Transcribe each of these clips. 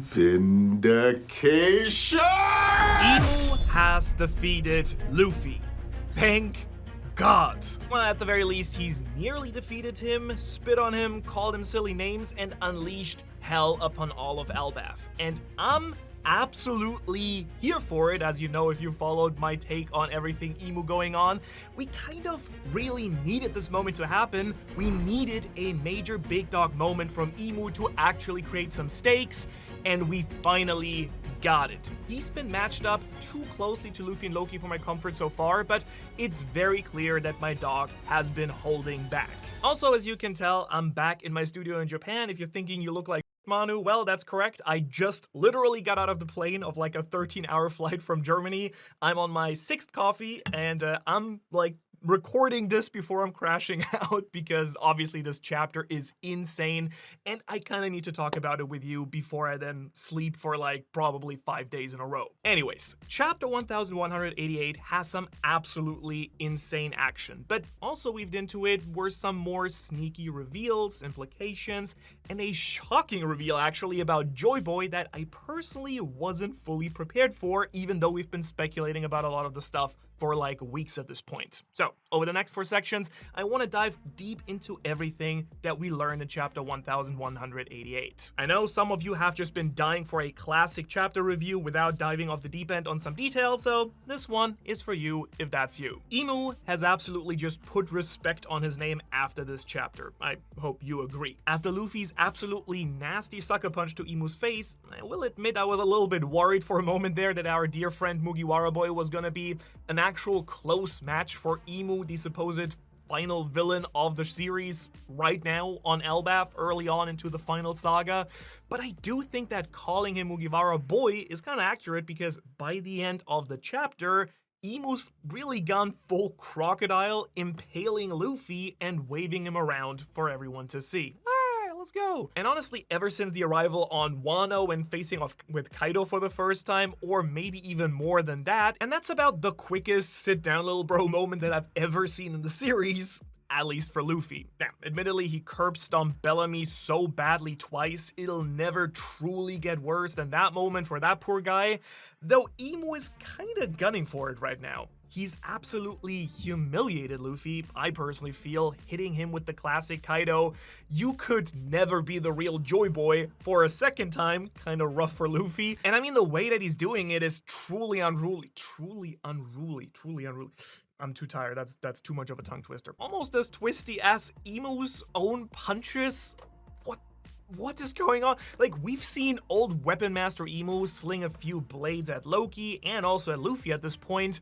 Vindication! Emu has defeated Luffy. Thank God. Well, at the very least, he's nearly defeated him, spit on him, called him silly names, and unleashed hell upon all of Elbaph. And I'm absolutely here for it. As you know, if you followed my take on everything Emu going on, we kind of really needed this moment to happen. We needed a major big dog moment from Emu to actually create some stakes, and we finally got it. He's been matched up too closely to Luffy and Loki for my comfort so far, but it's very clear that my dog has been holding back. Also, as you can tell, I'm back in my studio in Japan. If you're thinking you look like Manu, well, that's correct. I just literally got out of the plane of like a 13-hour flight from Germany. I'm on my 6th coffee, and I'm like recording this before I'm crashing out because obviously this chapter is insane and I kind of need to talk about it with you before I then sleep for like probably 5 days in a row. Anyways, chapter 1188 has some absolutely insane action, but also weaved into it were some more sneaky reveals, implications, and a shocking reveal actually about Joyboy that I personally wasn't fully prepared for, even though we've been speculating about a lot of the stuff for like weeks at this point. So over the next 4 sections, I want to dive deep into everything that we learned in chapter 1188. I know some of you have just been dying for a classic chapter review without diving off the deep end on some details, so this one is for you if that's you. Emu has absolutely just put respect on his name after this chapter. I hope you agree. After Luffy's absolutely nasty sucker punch to Emu's face, I will admit I was a little bit worried for a moment there that our dear friend Mugiwara Boy was gonna be an actual close match for Emu, the supposed final villain of the series right now on Elbaph early on into the Final Saga. But I do think that calling him Mugiwara Boy is kind of accurate because by the end of the chapter, Emu's really gone full crocodile, impaling Luffy and waving him around for everyone to see. Let's go. And honestly, ever since the arrival on Wano and facing off with Kaido for the first time, or maybe even more than that, and that's about the quickest sit down little bro moment that I've ever seen in the series, at least for Luffy. Now, admittedly, he curb stomped Bellamy so badly twice, it'll never truly get worse than that moment for that poor guy, though Emu is kinda gunning for it right now. He's absolutely humiliated Luffy, I personally feel, hitting him with the classic Kaido, "You could never be the real Joyboy" for a second time, kinda rough for Luffy. And I mean, the way that he's doing it is truly unruly. I'm too tired, that's too much of a tongue twister. Almost as twisty as Emu's own punches. What is going on? Like, we've seen old Weapon Master Emu sling a few blades at Loki and also at Luffy at this point,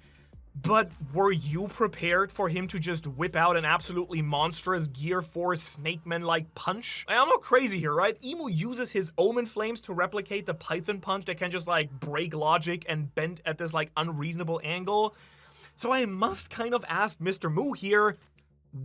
but were you prepared for him to just whip out an absolutely monstrous Gear 4 Snakeman-like punch? I'm not crazy here, right? Emu uses his Omen Flames to replicate the Python punch that can just like break logic and bend at this like unreasonable angle. So I must kind of ask Mr. Mu here,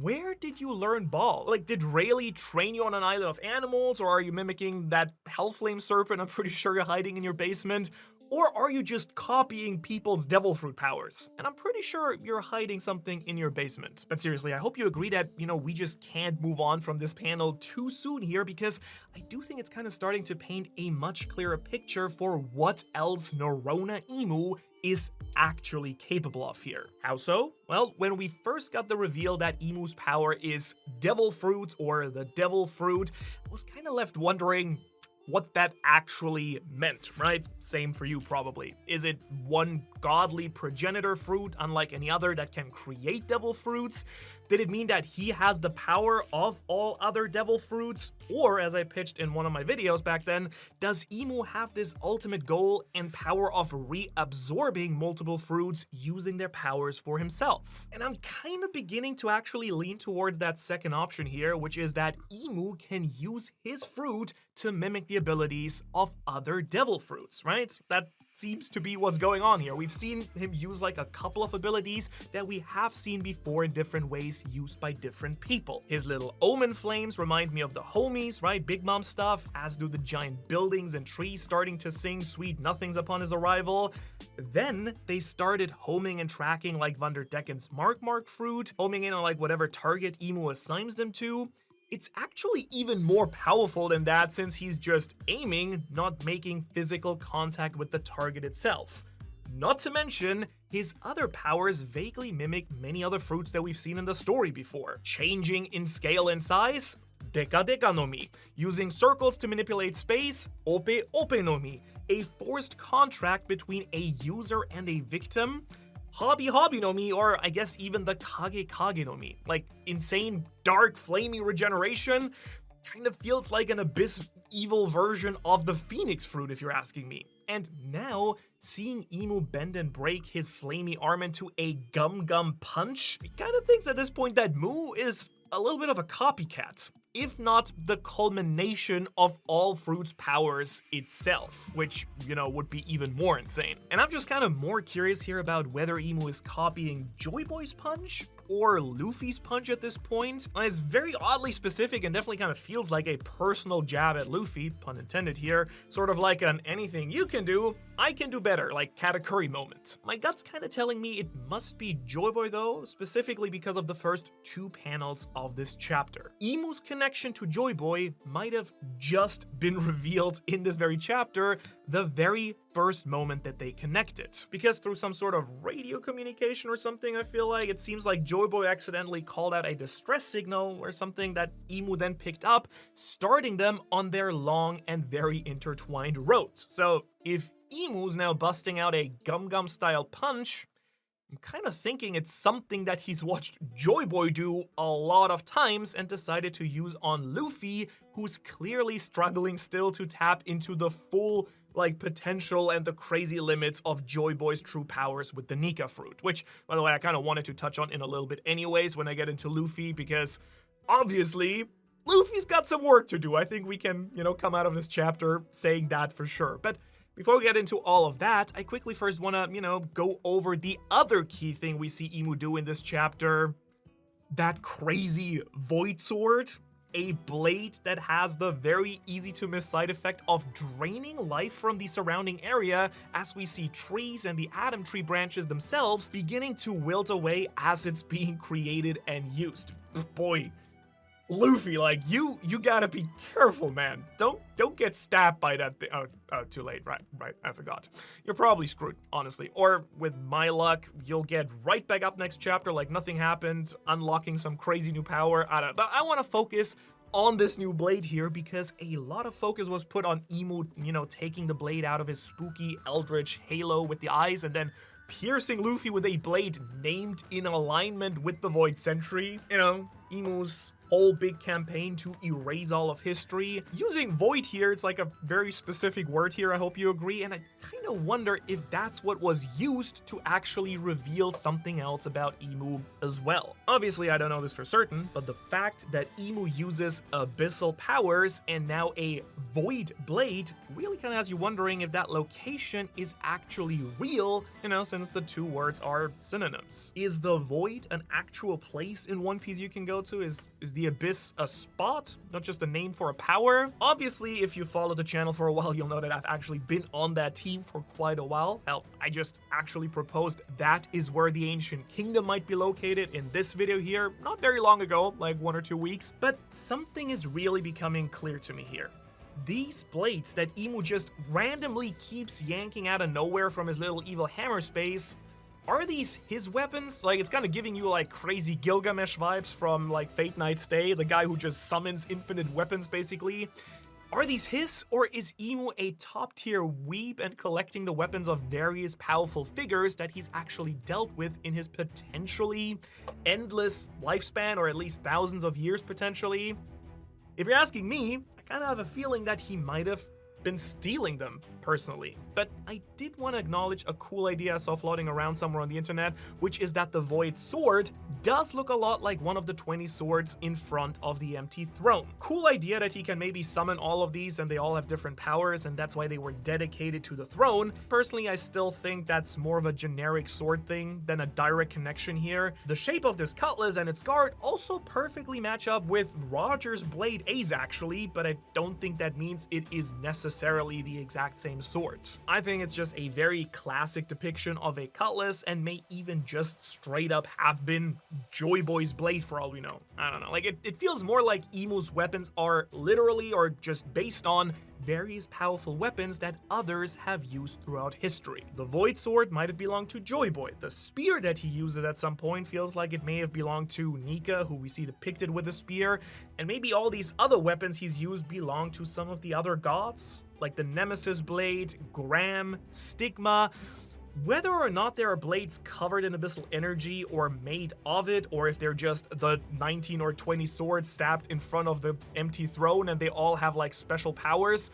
where did you learn Ball? Like, did Rayleigh train you on an island of animals, or are you mimicking that Hellflame Serpent I'm pretty sure you're hiding in your basement? Or are you just copying people's devil fruit powers? And I'm pretty sure you're hiding something in your basement. But seriously, I hope you agree that, we just can't move on from this panel too soon here, because I do think it's kind of starting to paint a much clearer picture for what else Nerona Emu is actually capable of here. How so? Well, when we first got the reveal that Emu's power is devil fruit or the devil fruit, I was kind of left wondering what that actually meant, right? Same for you probably. Is it one godly progenitor fruit unlike any other that can create devil fruits? Did it mean that he has the power of all other devil fruits? Or, as I pitched in one of my videos back then, does Emu have this ultimate goal and power of reabsorbing multiple fruits using their powers for himself? And I'm kind of beginning to actually lean towards that second option here, which is that Emu can use his fruit to mimic the abilities of other devil fruits, right? That seems to be what's going on here. We've seen him use like a couple of abilities that we have seen before in different ways used by different people. His little Omen Flames remind me of the homies, right? Big Mom stuff, as do the giant buildings and trees starting to sing sweet nothings upon his arrival. Then they started homing and tracking like Vanderdecken's Mark fruit, homing in on like whatever target Emu assigns them to. It's actually even more powerful than that since he's just aiming, not making physical contact with the target itself. Not to mention, his other powers vaguely mimic many other fruits that we've seen in the story before. Changing in scale and size, Deka Deka no Mi. Using circles to manipulate space, Ope Ope no Mi. A forced contract between a user and a victim, Hobby Hobby no Mi, or I guess even the Kage Kage no Mi. Like, insane, dark, flamey regeneration kind of feels like an abyss evil version of the Phoenix fruit if you're asking me. And now, seeing Imu bend and break his flamey arm into a Gum Gum Punch, it kind of thinks at this point that Mu is a little bit of a copycat, if not the culmination of all fruit's powers itself, which, would be even more insane. And I'm just kind of more curious here about whether Imu is copying Joyboy's punch or Luffy's punch at this point. It's very oddly specific and definitely kind of feels like a personal jab at Luffy, pun intended here, sort of like an anything you can do, I can do better, like Katakuri moment. My gut's kind of telling me it must be Joyboy though, specifically because of the first 2 panels of this chapter. Imu's connection to Joyboy might have just been revealed in this very chapter, the very first moment that they connected. Because through some sort of radio communication or something, I feel like it seems like Joyboy accidentally called out a distress signal or something that Imu then picked up, starting them on their long and very intertwined roads. So if Imu's now busting out a Gum Gum style punch, I'm kind of thinking it's something that he's watched Joyboy do a lot of times and decided to use on Luffy, who's clearly struggling still to tap into the full potential and the crazy limits of Joyboy's true powers with the Nika fruit, which, by the way, I kind of wanted to touch on in a little bit anyways when I get into Luffy, because obviously Luffy's got some work to do. I think we can, come out of this chapter saying that for sure. But before we get into all of that, I quickly first want to, go over the other key thing we see Imu do in this chapter. That crazy Void Sword. A blade that has the very easy to miss side effect of draining life from the surrounding area, as we see trees and the Atom Tree branches themselves beginning to wilt away as it's being created and used. Boy, Luffy, you gotta be careful, man. Don't get stabbed by that thing. Oh, too late. Right, I forgot. You're probably screwed, honestly. Or with my luck, you'll get right back up next chapter like nothing happened, unlocking some crazy new power. I don't know. But I want to focus on this new blade here because a lot of focus was put on Imu, taking the blade out of his spooky eldritch halo with the eyes and then piercing Luffy with a blade named in alignment with the Void Sentry. Imu's whole big campaign to erase all of history. Using Void here, it's like a very specific word here, I hope you agree, and I kind of wonder if that's what was used to actually reveal something else about Imu as well. Obviously, I don't know this for certain, but the fact that Imu uses abyssal powers and now a Void Blade really kind of has you wondering if that location is actually real, since the 2 words are synonyms. Is the Void an actual place in One Piece you can go to? Is the Abyss a spot, not just a name for a power? Obviously, if you follow the channel for a while, you'll know that I've actually been on that team for quite a while. Hell, I just actually proposed that is where the Ancient Kingdom might be located in this video here, not very long ago, like 1 or 2 weeks, but something is really becoming clear to me here. These blades that Imu just randomly keeps yanking out of nowhere from his little evil hammer space, are these his weapons? It's kind of giving you crazy Gilgamesh vibes from Fate Night Stay, the guy who just summons infinite weapons basically. Are these his, or is Imu a top tier weeb and collecting the weapons of various powerful figures that he's actually dealt with in his potentially endless lifespan, or at least thousands of years potentially? If you're asking me, I kind of have a feeling that he might have been stealing them, personally. But I did want to acknowledge a cool idea I saw floating around somewhere on the internet, which is that the Void Sword does look a lot like one of the 20 swords in front of the empty throne. Cool idea that he can maybe summon all of these and they all have different powers and that's why they were dedicated to the throne. Personally, I still think that's more of a generic sword thing than a direct connection here. The shape of this cutlass and its guard also perfectly match up with Roger's Blade Ace actually, but I don't think that means it is necessary necessarily the exact same sort. I think it's just a very classic depiction of a cutlass and may even just straight up have been Joyboy's blade for all we know. I don't know, like it feels more like Imu's weapons are literally or just based on various powerful weapons that others have used throughout history. The Void Sword might have belonged to Joyboy. The spear that he uses at some point feels like it may have belonged to Nika, who we see depicted with a spear, and maybe all these other weapons he's used belong to some of the other gods, like the Nemesis Blade, Gram, Stigma. Whether or not there are blades covered in abyssal energy or made of it, or if they're just the 19 or 20 swords stabbed in front of the empty throne and they all have like special powers,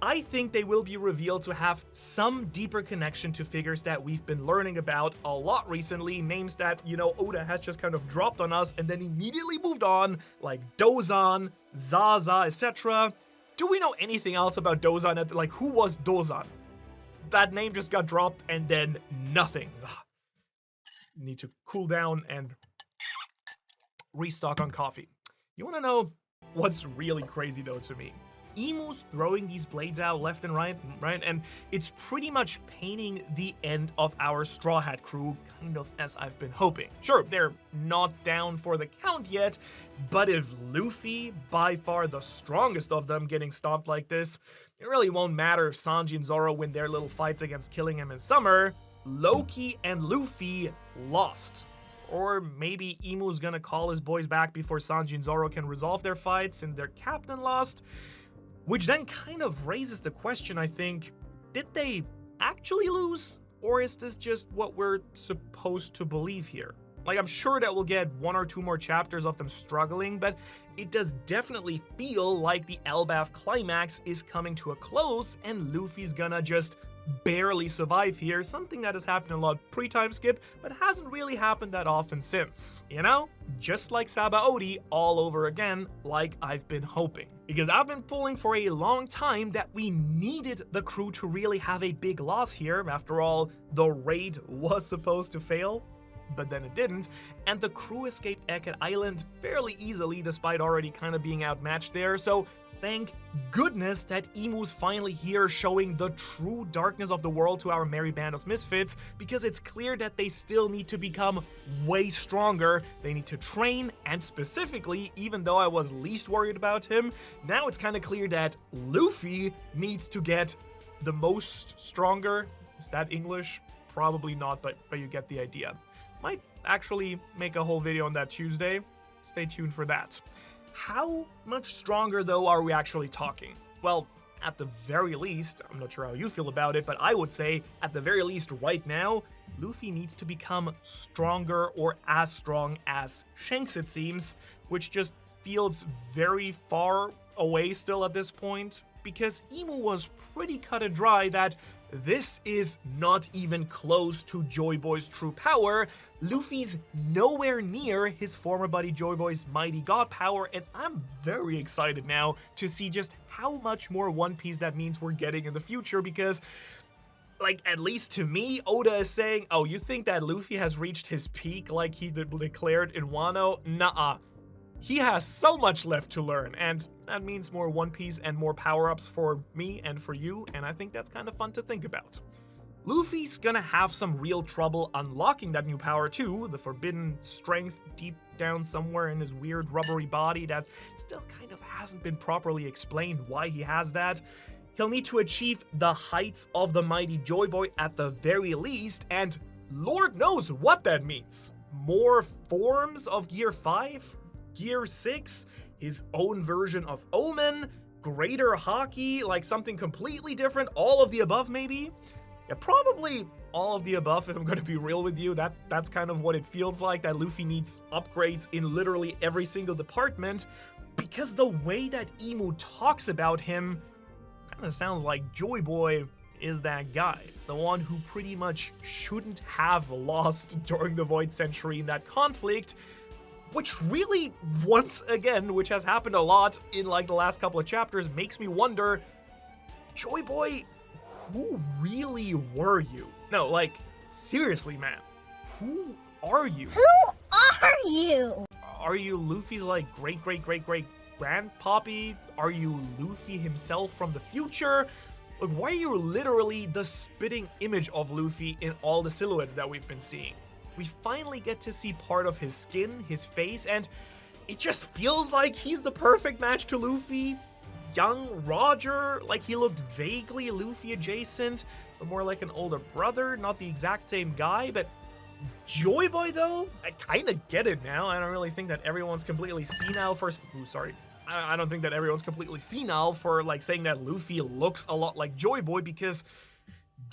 I think they will be revealed to have some deeper connection to figures that we've been learning about a lot recently, names that, you know, Oda has just kind of dropped on us and then immediately moved on, like Dozan, Zaza, etc. Do we know anything else about Dozan? Like, who was Dozan? That name just got dropped and then nothing. Ugh. Need to cool down and restock on coffee. You wanna know what's really crazy though to me? Imu's throwing these blades out left and right, and it's pretty much painting the end of our Straw Hat crew, kind of as I've been hoping. Sure, they're not down for the count yet, but if Luffy, by far the strongest of them, getting stomped like this, it really won't matter if Sanji and Zoro win their little fights against Killing Him in Summer. Loki and Luffy lost. Or maybe Imu's gonna call his boys back before Sanji and Zoro can resolve their fights and their captain lost. Which then kind of raises the question, I think, did they actually lose? Or is this just what we're supposed to believe here? Like, I'm sure that we'll get 1 or 2 more chapters of them struggling, but it does definitely feel like the Elbaph climax is coming to a close and Luffy's gonna just barely survive here, something that has happened a lot pre-time skip, but hasn't really happened that often since. You know? Just like Sabaody all over again, like I've been hoping. Because I've been pulling for a long time that we needed the crew to really have a big loss here. After all, the raid was supposed to fail, but then it didn't, and the crew escaped Eket Island fairly easily despite already kind of being outmatched there, so thank goodness that Imu's finally here showing the true darkness of the world to our merry band of misfits, because it's clear that they still need to become way stronger. They need to train, and specifically, even though I was least worried about him, now it's kind of clear that Luffy needs to get the most stronger. Is that English? Probably not, but you get the idea. Might actually make a whole video on that Tuesday. Stay tuned for that. How much stronger, though, are we actually talking? Well, at the very least, I'm not sure how you feel about it, but I would say, at the very least right now, Luffy needs to become stronger or as strong as Shanks, it seems, which just feels very far away still at this point, because Imu was pretty cut and dry that this is not even close to Joyboy's true power. Luffy's nowhere near his former buddy Joyboy's mighty god power, and I'm very excited now to see just how much more One Piece that means we're getting in the future, because, like, at least to me, Oda is saying, oh, you think that Luffy has reached his peak like he declared in Wano? Nuh-uh. He has so much left to learn, and that means more One Piece and more power-ups for me and for you, and I think that's kind of fun to think about. Luffy's gonna have some real trouble unlocking that new power too, the forbidden strength deep down somewhere in his weird rubbery body that still kind of hasn't been properly explained why he has that. He'll need to achieve the heights of the mighty Joyboy at the very least, and Lord knows what that means. More forms of Gear 5? Gear 6, his own version of Omen, greater hockey, like something completely different, all of the above maybe? Yeah, probably all of the above if I'm gonna be real with you. That's kind of what it feels like, that Luffy needs upgrades in literally every single department, because the way that Imu talks about him kind of sounds like Joyboy is that guy, the one who pretty much shouldn't have lost during the Void Century in that conflict, which really, once again, which has happened a lot in like the last couple of chapters, makes me wonder, Joyboy, who really were you? No, like, seriously, man, who are you? Who are you? Are you Luffy's like great grandpappy? Are you Luffy himself from the future? Like, why are you literally the spitting image of Luffy in all the silhouettes that we've been seeing? We finally get to see part of his skin, his face, and it just feels like he's the perfect match to Luffy. Young Roger, like he looked vaguely Luffy adjacent, but more like an older brother, not the exact same guy. But Joyboy though, I kind of get it now. I don't really think that everyone's completely senile for, I don't think that everyone's completely senile for like saying that Luffy looks a lot like Joyboy, because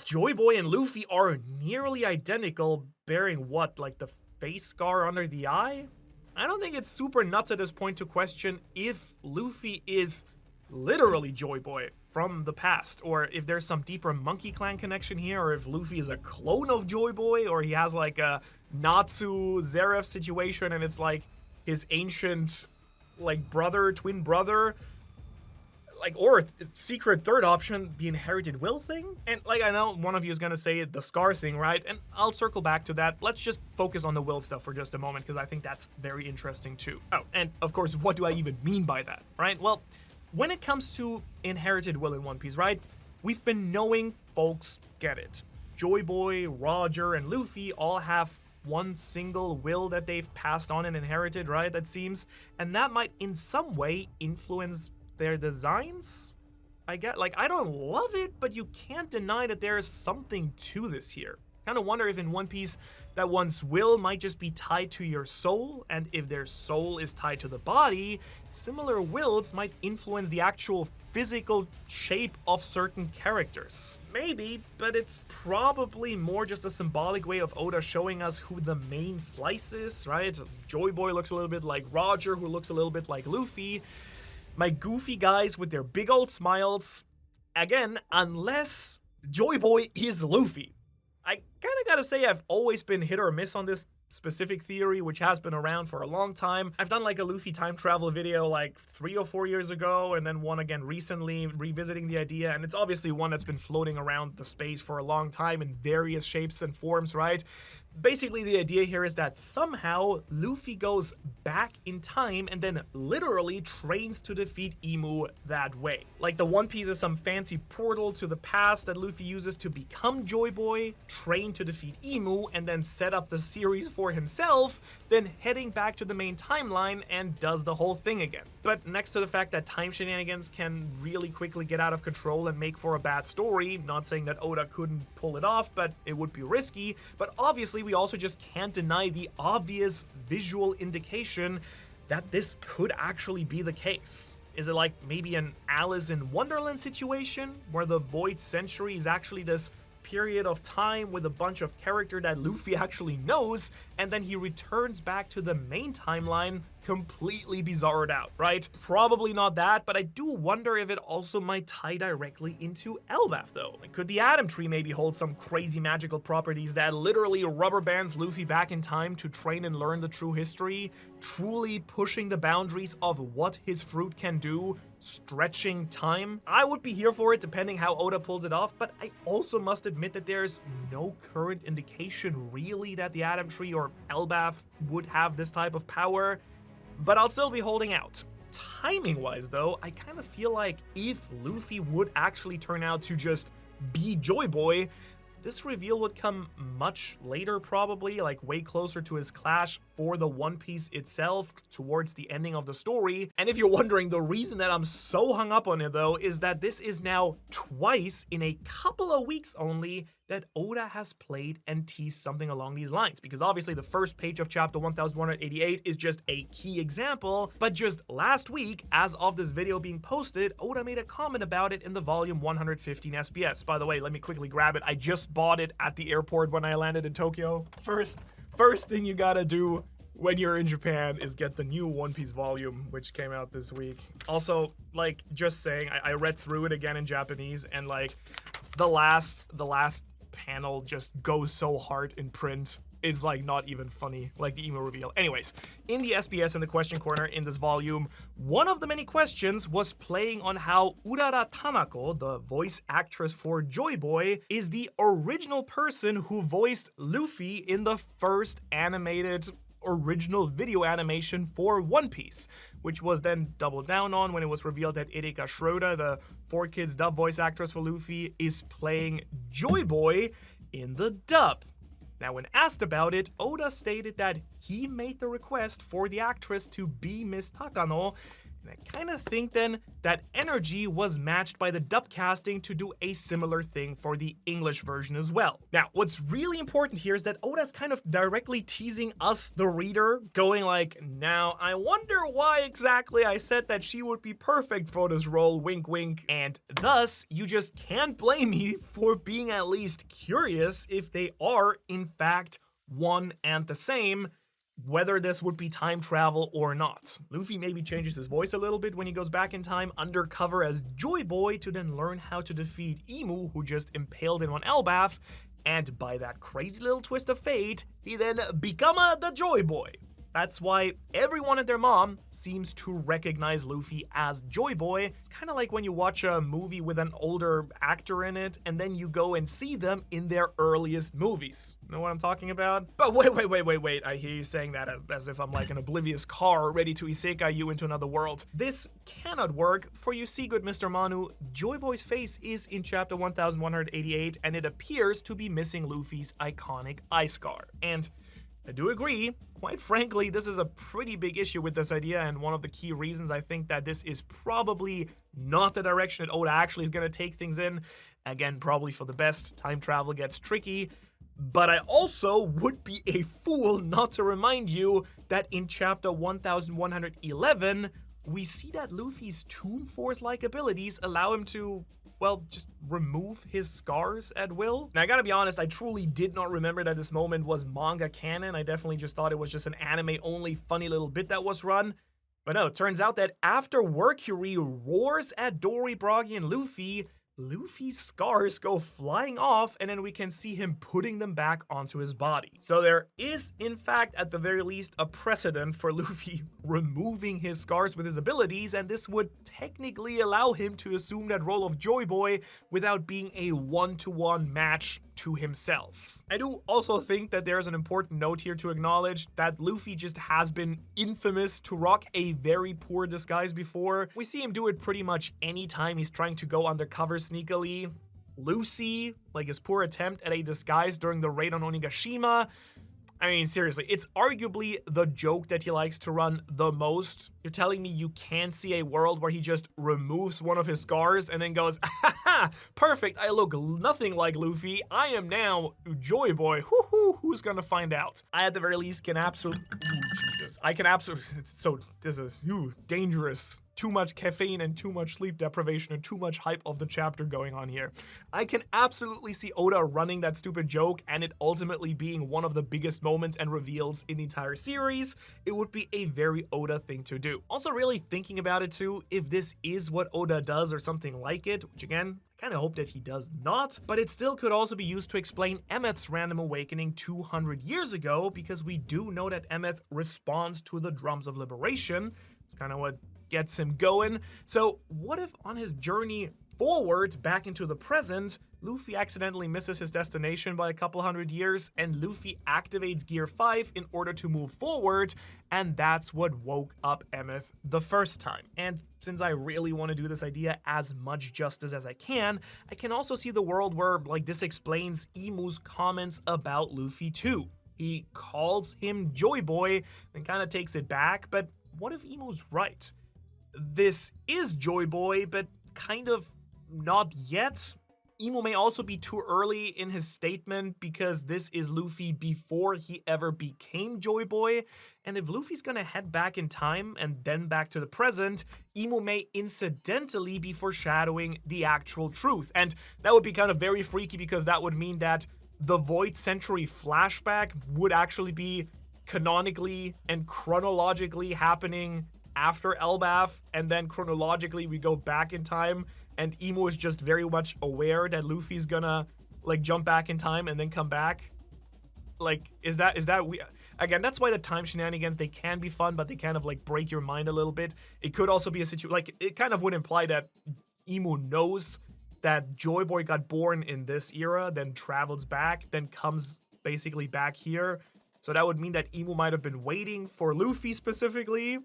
Joyboy and Luffy are nearly identical, bearing what, like the face scar under the eye? I don't think it's super nuts at this point to question if Luffy is literally Joyboy from the past, or if there's some deeper Monkey Clan connection here, or if Luffy is a clone of Joyboy, or he has like a Natsu Zeref situation and it's like his ancient like brother, twin brother, like, or secret third option, the inherited will thing. And like, I know one of you is gonna say the scar thing, right? And I'll circle back to that. Let's just focus on the will stuff for just a moment, because I think that's very interesting too. Oh, and of course, what do I even mean by that, right? Well, when it comes to inherited will in One Piece, right? We've been knowing folks get it. Joyboy, Roger, and Luffy all have one single will that they've passed on and inherited, right? That seems, and that might in some way influence their designs. I get, like, I don't love it, but you can't deny that there is something to this here. Kind of wonder if in One Piece that one's will might just be tied to your soul, and if their soul is tied to the body, similar wills might influence the actual physical shape of certain characters. Maybe, but it's probably more just a symbolic way of Oda showing us who the main slice is, right? Joyboy looks a little bit like Roger, who looks a little bit like Luffy. My goofy guys with their big old smiles. Again, unless Joyboy is Luffy. I kind of gotta say I've always been hit or miss on this specific theory, which has been around for a long time. I've done like a Luffy time travel video like 3 or 4 years ago, and then one again recently revisiting the idea, and it's obviously one that's been floating around the space for a long time in various shapes and forms, right? Basically, the idea here is that somehow Luffy goes back in time and then literally trains to defeat Imu that way. Like the One Piece is some fancy portal to the past that Luffy uses to become Joyboy, train to defeat Imu, and then set up the series for himself, then heading back to the main timeline and does the whole thing again. But next to the fact that time shenanigans can really quickly get out of control and make for a bad story, not saying that Oda couldn't pull it off, but it would be risky, but obviously we also just can't deny the obvious visual indication that this could actually be the case. Is it like maybe an Alice in Wonderland situation, where the Void Century is actually this period of time with a bunch of character that Luffy actually knows, and then he returns back to the main timeline completely bizarred out, right? Probably not that, but I do wonder if it also might tie directly into Elbaph though. Like, could the Atom Tree maybe hold some crazy magical properties that literally rubber bands Luffy back in time to train and learn the true history, truly pushing the boundaries of what his fruit can do, stretching time? I would be here for it depending how Oda pulls it off, but I also must admit that there's no current indication really that the Atom Tree or Elbaph would have this type of power, but I'll still be holding out. Timing-wise though, I kind of feel like if Luffy would actually turn out to just be Joyboy, this reveal would come much later probably, like way closer to his clash for the One Piece itself, towards the ending of the story. And if you're wondering, the reason that I'm so hung up on it though is that this is now twice in a couple of weeks only that Oda has played and teased something along these lines. Because obviously the first page of chapter 1188 is just a key example, but just last week, as of this video being posted, Oda made a comment about it in the volume 115 SBS. By the way, let me quickly grab it. I just bought it at the airport when I landed in Tokyo. First thing you gotta do when you're in Japan is get the new One Piece volume, which came out this week. Also, like, just saying, I read through it again in Japanese, and like, the last panel just goes so hard in print. It's like not even funny, like the emo reveal. Anyways, in the SBS in the question corner in this volume, one of the many questions was playing on how Urara Tanako, the voice actress for Joyboy, is the original person who voiced Luffy in the first animated original video animation for One Piece, which was then doubled down on when it was revealed that Erika Schroeder, the 4Kids dub voice actress for Luffy, is playing Joyboy in the dub. Now, when asked about it, Oda stated that he made the request for the actress to be Miss Takano, and I kind of think then that energy was matched by the dub casting to do a similar thing for the English version as well. Now, what's really important here is that Oda's kind of directly teasing us, the reader, going like, now, I wonder why exactly I said that she would be perfect for this role, wink wink, and thus, you just can't blame me for being at least curious if they are, in fact, one and the same, whether this would be time travel or not. Luffy maybe changes his voice a little bit when he goes back in time undercover as Joyboy to then learn how to defeat Imu, who just impaled him on Elbaph, and by that crazy little twist of fate, he then become the Joyboy. That's why everyone and their mom seems to recognize Luffy as Joyboy. It's kind of like when you watch a movie with an older actor in it, and then you go and see them in their earliest movies. You know what I'm talking about? But wait, I hear you saying that as if I'm like an oblivious car ready to isekai you into another world. This cannot work, for you see, good Mr. Manu, Joyboy's face is in chapter 1188, and it appears to be missing Luffy's iconic eye scar. And I do agree, quite frankly, this is a pretty big issue with this idea, and one of the key reasons I think that this is probably not the direction that Oda actually is going to take things in. Again, probably for the best, time travel gets tricky, but I also would be a fool not to remind you that in chapter 1111, we see that Luffy's Toon Force-like abilities allow him to, well, just remove his scars at will. Now, I gotta be honest, I truly did not remember that this moment was manga canon. I definitely just thought it was just an anime-only funny little bit that was run. But no, it turns out that after Mercury roars at Dory, Broggy, and Luffy, Luffy's scars go flying off, and then we can see him putting them back onto his body. So there is, in fact, at the very least, a precedent for Luffy removing his scars with his abilities, and this would technically allow him to assume that role of Joyboy without being a one-to-one match to himself. I do also think that there's an important note here to acknowledge that Luffy just has been infamous to rock a very poor disguise before. We see him do it pretty much anytime he's trying to go undercover sneakily. Lucy, like his poor attempt at a disguise during the raid on Onigashima. I mean, seriously, it's arguably the joke that he likes to run the most. You're telling me you can't see a world where he just removes one of his scars and then goes, ha, perfect, I look nothing like Luffy. I am now Joyboy. Who's gonna find out? I at the very least can absolutely, this is dangerous. Too much caffeine and too much sleep deprivation and too much hype of the chapter going on here. I can absolutely see Oda running that stupid joke and it ultimately being one of the biggest moments and reveals in the entire series. It would be a very Oda thing to do. Also, really thinking about it too, if this is what Oda does or something like it, which again, I kind of hope that he does not, but it still could also be used to explain Emeth's random awakening 200 years ago, because we do know that Emeth responds to the drums of liberation. It's kind of what gets him going. So what if on his journey forward back into the present, Luffy accidentally misses his destination by a couple hundred years and Luffy activates Gear 5 in order to move forward, and that's what woke up Emeth the first time. And since I really want to do this idea as much justice as I can also see the world where, like, this explains Imu's comments about Luffy too. He calls him Joyboy and kind of takes it back, but what if Imu's right? This is Joyboy, but kind of not yet. Imu may also be too early in his statement because this is Luffy before he ever became Joyboy, and if Luffy's gonna head back in time and then back to the present, Imu may incidentally be foreshadowing the actual truth, and that would be kind of very freaky because that would mean that the Void Century flashback would actually be canonically and chronologically happening after Elbaph, and then chronologically we go back in time, and Imu is just very much aware that Luffy's gonna, like, jump back in time and then come back. Like, is that again, that's why the time shenanigans, they can be fun, but they kind of, like, break your mind a little bit. It could also be a situation, like, it kind of would imply that Imu knows that Joyboy got born in this era, then travels back, then comes basically back here, So that would mean that Imu might have been waiting for Luffy specifically.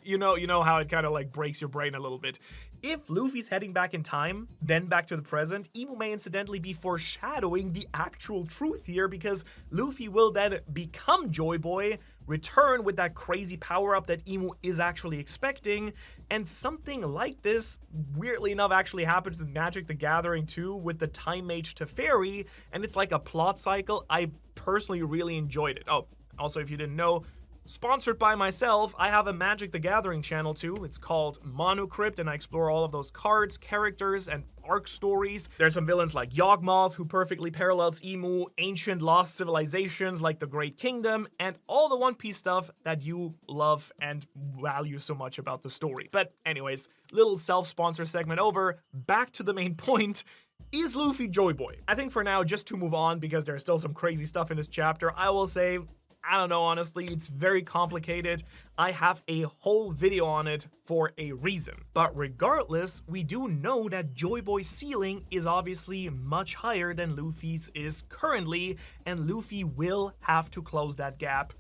You know how it kind of like breaks your brain a little bit. If Luffy's heading back in time, then back to the present, Imu may incidentally be foreshadowing the actual truth here, because Luffy will then become Joyboy, return with that crazy power-up that Imu is actually expecting, and something like this, weirdly enough, actually happens with Magic the Gathering 2 with the Time Mage Teferi, and it's like a plot cycle. I personally really enjoyed it. Oh, also, if you didn't know, sponsored by myself, I have a Magic the Gathering channel too. It's called Monocrypt, and I explore all of those cards, characters, and arc stories. There's some villains like Yawgmoth, who perfectly parallels Imu, ancient lost civilizations like the Great Kingdom, and all the One Piece stuff that you love and value so much about the story. But anyways, little self-sponsor segment over, back to the main point. Is Luffy Joyboy? I think for now, just to move on, because there's still some crazy stuff in this chapter, I will say, I don't know, honestly, it's very complicated. I have a whole video on it for a reason. But regardless, we do know that Joyboy's ceiling is obviously much higher than Luffy's is currently, and Luffy will have to close that gap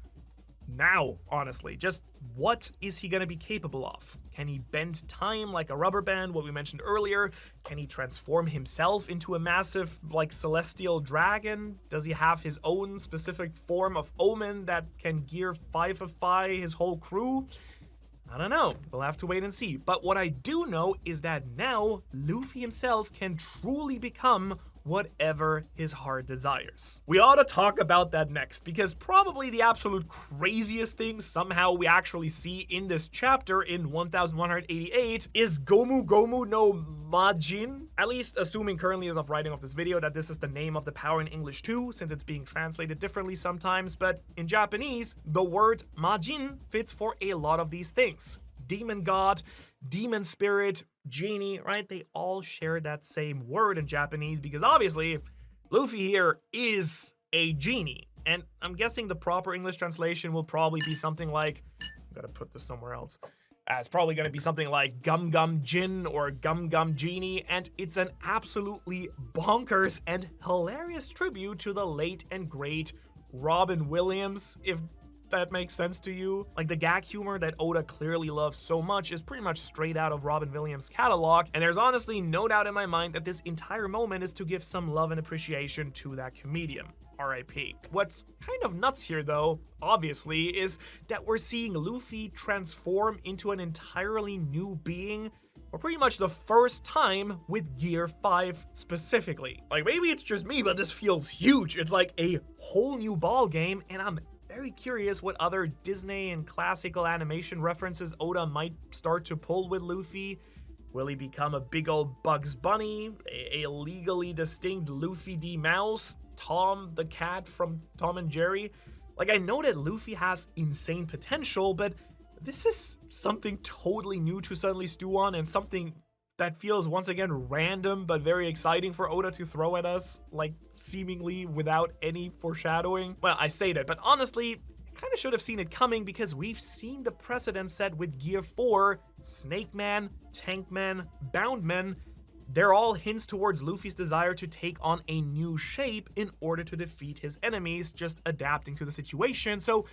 now, honestly. Just what is he gonna be capable of? Can he bend time like a rubber band, what we mentioned earlier? Can he transform himself into a massive, like, celestial dragon? Does he have his own specific form of omen that can gear 5-ify his whole crew? I don't know. We'll have to wait and see. But what I do know is that now Luffy himself can truly become whatever his heart desires. We ought to talk about that next, because probably the absolute craziest thing somehow we actually see in this chapter in 1188 is GOMU no Majin. At least assuming currently as of writing of this video that this is the name of the power in English too, since it's being translated differently sometimes, but in Japanese, the word Majin fits for a lot of these things. Demon god, demon spirit, genie, right? They all share that same word in Japanese, because obviously Luffy here is a genie. And I'm guessing the proper English translation will probably be something like, I gotta put this somewhere else. It's probably gonna be something like Gum Gum Jin or Gum Gum Genie, and it's an absolutely bonkers and hilarious tribute to the late and great Robin Williams, if that makes sense to you. Like, the gag humor that Oda clearly loves so much is pretty much straight out of Robin Williams' catalog, and there's honestly no doubt in my mind that this entire moment is to give some love and appreciation to that comedian. R.I.P. What's kind of nuts here, though, obviously, is that we're seeing Luffy transform into an entirely new being for pretty much the first time with Gear 5 specifically. Like, maybe it's just me, but this feels huge. It's like a whole new ball game, and I'm very curious what other Disney and classical animation references Oda might start to pull with Luffy. Will he become a big old Bugs Bunny, a legally distinct Luffy D. Mouse, Tom the cat from Tom and Jerry? Like, I know that Luffy has insane potential, but this is something totally new to suddenly stew on, and something that feels once again random but very exciting for Oda to throw at us, like seemingly without any foreshadowing. Well, I say that, but honestly, I kind of should have seen it coming, because we've seen the precedent set with Gear 4, Snake Man, Tank Man, Bound Man. They're all hints towards Luffy's desire to take on a new shape in order to defeat his enemies, just adapting to the situation. So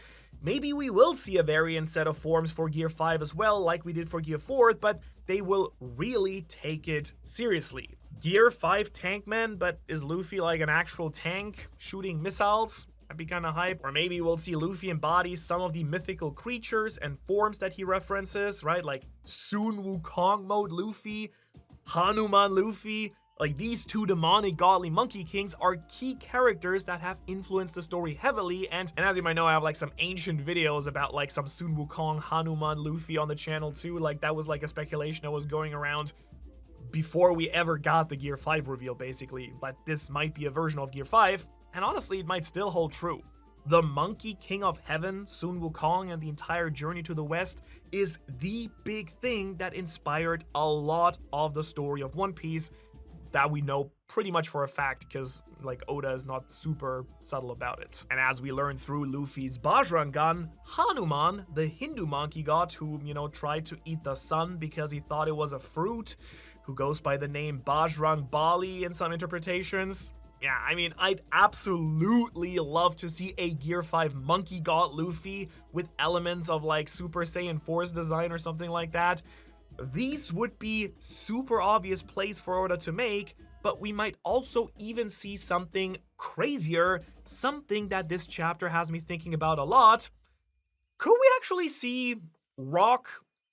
maybe we will see a variant set of forms for Gear 5 as well, like we did for Gear 4, but they will really take it seriously. Gear 5 Tankman, but is Luffy like an actual tank shooting missiles? That'd be kind of hype. Or maybe we'll see Luffy embody some of the mythical creatures and forms that he references, right? Like Sun Wukong mode Luffy, Hanuman Luffy. Like, these two demonic godly monkey kings are key characters that have influenced the story heavily, and as you might know, I have like some ancient videos about like some Sun Wukong Hanuman Luffy on the channel too. Like, that was like a speculation that was going around before we ever got the Gear 5 reveal, basically, but this might be a version of Gear 5, and honestly, it might still hold true. The Monkey King of Heaven, Sun Wukong, and the entire journey to the West is the big thing that inspired a lot of the story of One Piece, that we know pretty much for a fact, because like Oda is not super subtle about it. And as we learn through Luffy's Bajrangan, Hanuman, the Hindu monkey god who, tried to eat the sun because he thought it was a fruit, who goes by the name Bajrang Bali in some interpretations, Yeah, I mean, I'd absolutely love to see a Gear 5 Monkey God Luffy with elements of like Super Saiyan Force design or something like that. These would be super obvious plays for Oda to make, but we might also even see something crazier, something that this chapter has me thinking about a lot. Could we actually see Rock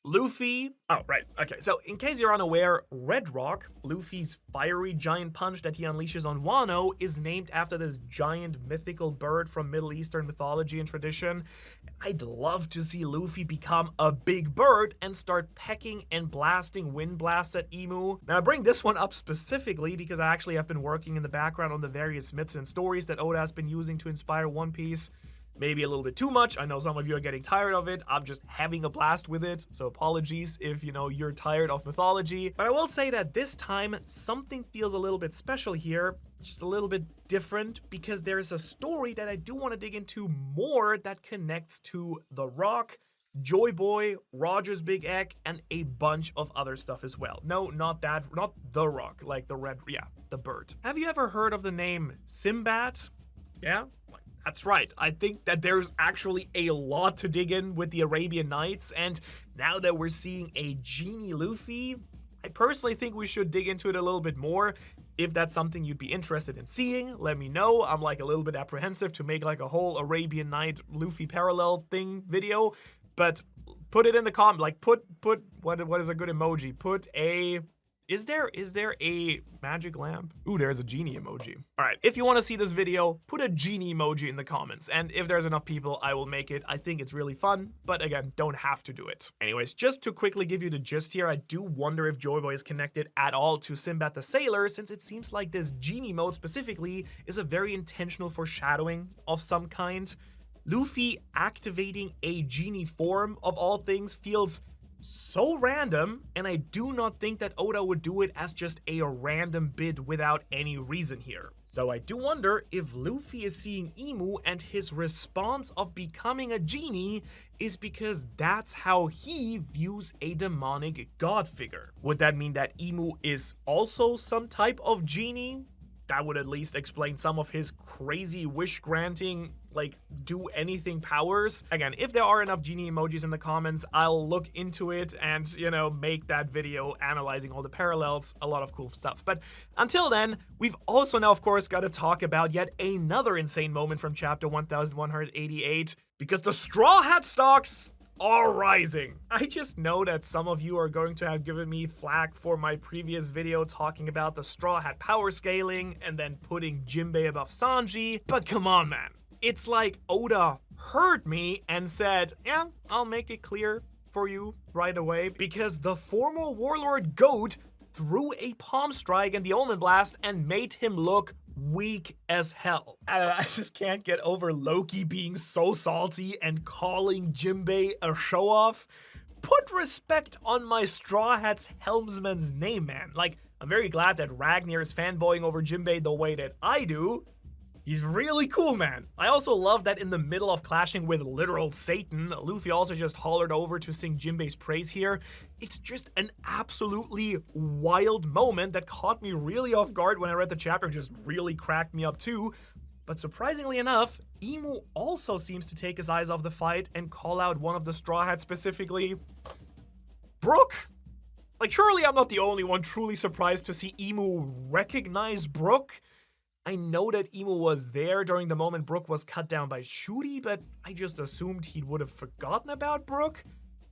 Luffy? Oh, right. Okay, so in case you're unaware, Red Rock, Luffy's fiery giant punch that he unleashes on Wano, is named after this giant mythical bird from Middle Eastern mythology and tradition. I'd love to see Luffy become a big bird and start pecking and blasting wind blasts at Imu. Now, I bring this one up specifically because I actually have been working in the background on the various myths and stories that Oda has been using to inspire One Piece. Maybe a little bit too much. I know some of you are getting tired of it. I'm just having a blast with it. So apologies if, you're tired of mythology. But I will say that this time, something feels a little bit special here. Just a little bit different because there's a story that I do want to dig into more that connects to The Rock, Joyboy, Roger's Big Egg, and a bunch of other stuff as well. No, not that, not The Rock, like the red, yeah, the bird. Have you ever heard of the name Sinbad? Yeah? That's right. I think that there's actually a lot to dig in with the Arabian Nights, and now that we're seeing a Genie Luffy, I personally think we should dig into it a little bit more. If that's something you'd be interested in seeing, let me know. I'm like a little bit apprehensive to make like a whole Arabian Night Luffy parallel thing video, but put it in the comment. Like put what is a good emoji? Put a Is there a magic lamp? Ooh, there's a genie emoji. All right, if you want to see this video, put a genie emoji in the comments. And if there's enough people, I will make it. I think it's really fun, but again, don't have to do it. Anyways, just to quickly give you the gist here, I do wonder if Joyboy is connected at all to Sinbad the Sailor, since it seems like this genie mode specifically is a very intentional foreshadowing of some kind. Luffy activating a genie form of all things feels so random, and I do not think that Oda would do it as just a random bid without any reason here. So I do wonder if Luffy is seeing Imu and his response of becoming a genie is because that's how he views a demonic god figure. Would that mean that Imu is also some type of genie? That would at least explain some of his crazy wish granting, like do anything powers. Again, if there are enough genie emojis in the comments, I'll look into it and, make that video analyzing all the parallels, a lot of cool stuff. But until then, we've also now, of course, got to talk about yet another insane moment from chapter 1188, because the Straw Hat stocks are rising. I just know that some of you are going to have given me flack for my previous video talking about the Straw Hat power scaling and then putting Jinbei above Sanji, but come on, man. It's like Oda heard me and said, yeah, I'll make it clear for you right away, because the former warlord Goat threw a palm strike and the Omen Blast and made him look weak as hell. I just can't get over Loki being so salty and calling Jinbei a show-off. Put respect on my Straw Hat's helmsman's name, man. Like, I'm very glad that Ragnar is fanboying over Jinbei the way that I do. He's really cool, man. I also love that in the middle of clashing with literal Satan, Luffy also just hollered over to sing Jinbei's praise here. It's just an absolutely wild moment that caught me really off guard when I read the chapter and just really cracked me up too. But surprisingly enough, Imu also seems to take his eyes off the fight and call out one of the Straw Hats specifically. Brook? Like, surely I'm not the only one truly surprised to see Imu recognize Brook. I know that Imu was there during the moment Brook was cut down by Shuri, but I just assumed he would have forgotten about Brook.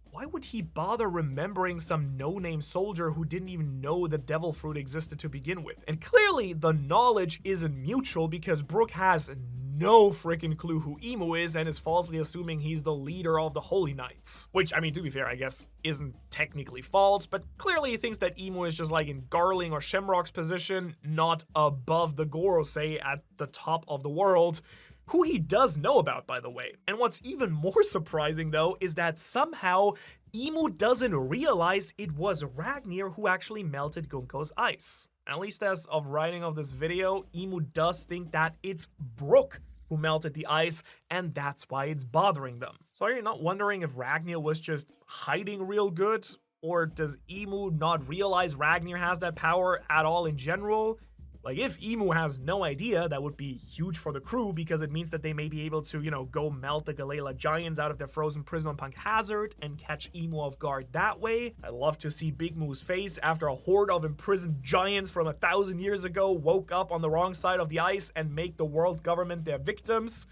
Why would he bother remembering some no-name soldier who didn't even know the devil fruit existed to begin with? And clearly, the knowledge isn't mutual because Brook has no freaking clue who Imu is and is falsely assuming he's the leader of the Holy Knights. Which, I mean, to be fair, I guess isn't technically false, but clearly he thinks that Imu is just like in Garling or Shamrock's position, not above the Gorosei at the top of the world, who he does know about, by the way. And what's even more surprising, though, is that somehow Imu doesn't realize it was Ragnar who actually melted Gunko's ice. At least as of writing of this video, Imu does think that it's Brook who melted the ice, and that's why it's bothering them. So are you not wondering if Ragnar was just hiding real good? Or does Imu not realize Ragnar has that power at all in general? Like, if Imu has no idea, that would be huge for the crew because it means that they may be able to, you know, go melt the Galela Giants out of their frozen prison on Punk Hazard and catch Imu off guard that way. I'd love to see Big Moo's face after a horde of imprisoned giants from 1,000 years ago woke up on the wrong side of the ice and make the world government their victims.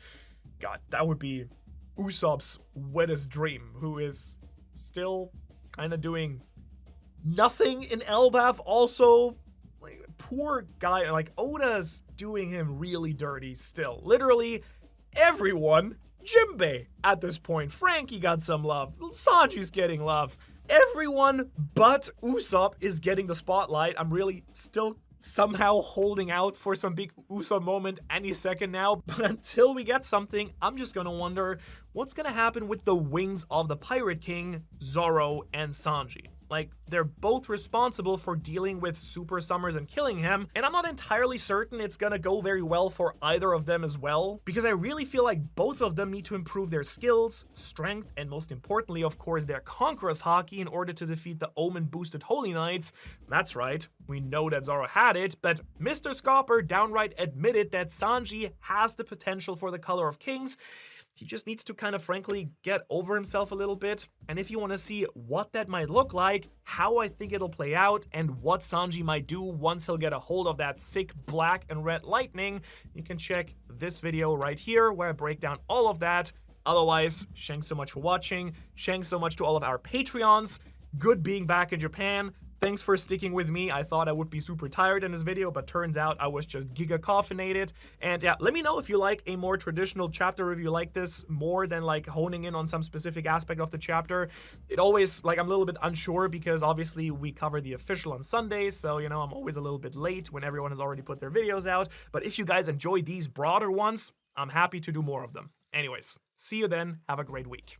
God, that would be Usopp's wettest dream, who is still kind of doing nothing in Elbaph. Also, like, poor guy, like, Oda's doing him really dirty still. Literally everyone, Jinbei at this point, Frankie got some love, Sanji's getting love. Everyone but Usopp is getting the spotlight. I'm really still somehow holding out for some big Usopp moment any second now, but until we get something, I'm just gonna wonder what's gonna happen with the wings of the Pirate King, Zoro and Sanji. Like, they're both responsible for dealing with Super Summers and killing him, and I'm not entirely certain it's gonna go very well for either of them as well, because I really feel like both of them need to improve their skills, strength, and most importantly, of course, their Conqueror's Haki in order to defeat the Omen-boosted Holy Knights. That's right, we know that Zoro had it, but Mr. Scopper downright admitted that Sanji has the potential for the Color of Kings. He just needs to kind of frankly get over himself a little bit. And if you want to see what that might look like, how I think it'll play out, and what Sanji might do once he'll get a hold of that sick black and red lightning, you can check this video right here where I break down all of that. Otherwise, thanks so much for watching. Thanks so much to all of our Patreons. Good being back in Japan. Thanks for sticking with me. I thought I would be super tired in this video, but turns out I was just giga-caffeinated. And yeah, let me know if you like a more traditional chapter review like this, more than like honing in on some specific aspect of the chapter. It always, like, I'm a little bit unsure because obviously we cover the official on Sundays, so, you know, I'm always a little bit late when everyone has already put their videos out. But if you guys enjoy these broader ones, I'm happy to do more of them. Anyways, see you then. Have a great week.